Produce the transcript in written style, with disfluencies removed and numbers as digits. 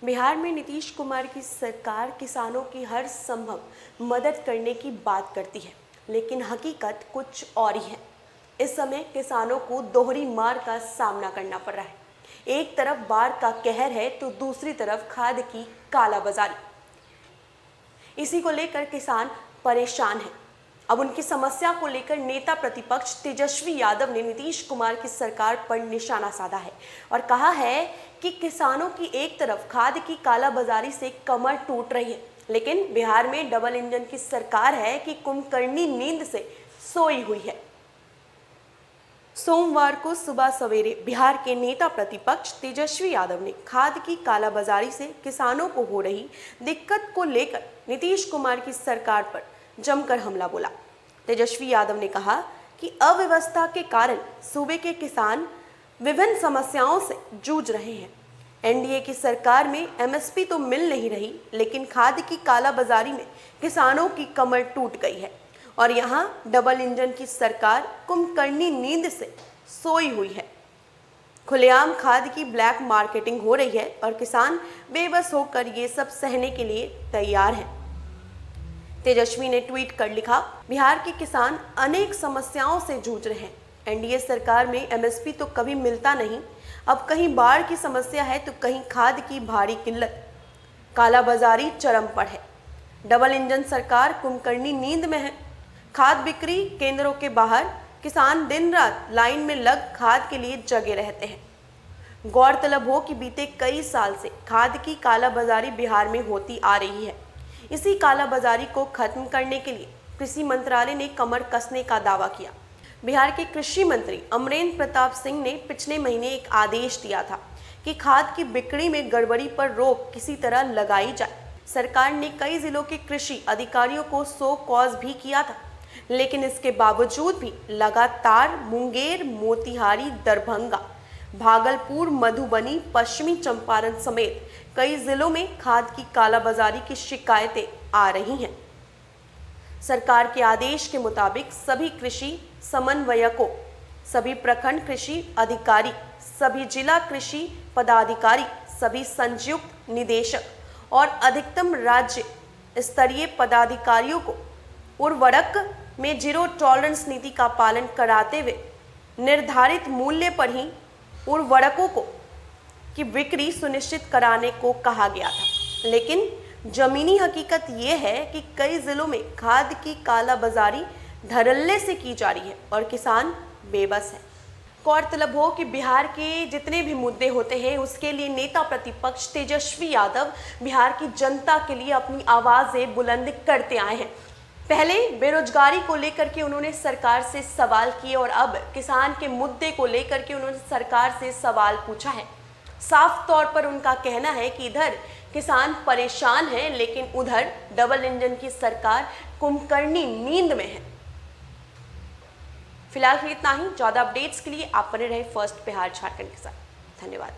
बिहार में नीतीश कुमार की सरकार किसानों की हर संभव मदद करने की बात करती है, लेकिन हकीकत कुछ और ही है। इस समय किसानों को दोहरी मार का सामना करना पड़ रहा है। एक तरफ बाढ़ का कहर है तो दूसरी तरफ खाद की कालाबाजारी। इसी को लेकर किसान परेशान हैं। अब उनकी समस्या को लेकर नेता प्रतिपक्ष तेजस्वी यादव ने नीतीश कुमार की सरकार पर निशाना साधा है और कहा है कि किसानों की एक तरफ खाद की कालाबाजारी से कमर टूट रही है, लेकिन बिहार में डबल इंजन की सरकार है कि कुंभकर्णी नींद से सोई हुई है। सोमवार को सुबह सवेरे बिहार के नेता प्रतिपक्ष तेजस्वी यादव ने खाद की कालाबाजारी से किसानों को हो रही दिक्कत को लेकर नीतीश कुमार की सरकार पर जमकर हमला बोला। तेजस्वी यादव ने कहा कि अव्यवस्था के कारण सूबे के किसान विभिन्न समस्याओं से जूझ रहे हैं। एनडीए की सरकार में एमएसपी तो मिल नहीं रही, लेकिन खाद की कालाबाजारी में किसानों की कमर टूट गई है और यहाँ डबल इंजन की सरकार कुंभकर्णी नींद से सोई हुई है। खुलेआम खाद की ब्लैक मार्केटिंग हो रही है और किसान बेबस होकर ये सब सहने के लिए तैयार हैं। तेजस्वी ने ट्वीट कर लिखा, बिहार के किसान अनेक समस्याओं से जूझ रहे हैं। एनडीए सरकार में एमएसपी तो कभी मिलता नहीं, अब कहीं बाढ़ की समस्या है तो कहीं खाद की भारी किल्लत। कालाबाजारी चरम पर है। डबल इंजन सरकार कुंभकर्णी नींद में है। खाद बिक्री केंद्रों के बाहर किसान दिन रात लाइन में लग खाद के लिए जगे रहते हैं। गौरतलब हो कि बीते कई साल से खाद की कालाबाजारी बिहार में होती आ रही है। इसी कालाबाजारी को खत्म करने के लिए कृषि मंत्रालय ने कमर कसने का दावा किया। बिहार के कृषि मंत्री अमरेंद्र प्रताप सिंह ने पिछले महीने एक आदेश दिया था कि खाद की बिक्री में गड़बड़ी पर रोक किसी तरह लगाई जाए। सरकार ने कई जिलों के कृषि अधिकारियों को सो कॉज भी किया था, लेकिन इसके बावजूद भी लगातार मुंगेर, मोतिहारी, दरभंगा, भागलपुर, मधुबनी, पश्चिमी चंपारण समेत कई जिलों में खाद की कालाबाजारी की शिकायतें आ रही हैं। सरकार के आदेश के मुताबिक सभी कृषि समन्वयकों, सभी प्रखंड कृषि अधिकारी, सभी जिला कृषि पदाधिकारी, सभी संयुक्त निदेशक और अधिकतम राज्य स्तरीय पदाधिकारियों को उर्वरक में जीरो टॉलरेंस नीति का पालन कराते हुए निर्धारित मूल्य पर ही उर्वरकों की बिक्री सुनिश्चित कराने को कहा गया था। लेकिन जमीनी हकीकत ये है कि कई जिलों में खाद की कालाबाजारी धड़ल्ले से की जा रही है और किसान बेबस है। गौरतलब हो कि बिहार के जितने भी मुद्दे होते हैं उसके लिए नेता प्रतिपक्ष तेजस्वी यादव बिहार की जनता के लिए अपनी आवाज़ें बुलंद करते आए हैं। पहले बेरोजगारी को लेकर के उन्होंने सरकार से सवाल किए और अब किसान के मुद्दे को लेकर के उन्होंने सरकार से सवाल पूछा है। साफ तौर पर उनका कहना है कि इधर किसान परेशान हैं, लेकिन उधर डबल इंजन की सरकार कुंभकर्णी नींद में है। फिलहाल इतना ही। ज़्यादा अपडेट्स के लिए आप बने रहे फर्स्ट बिहार झारखंड के साथ। धन्यवाद।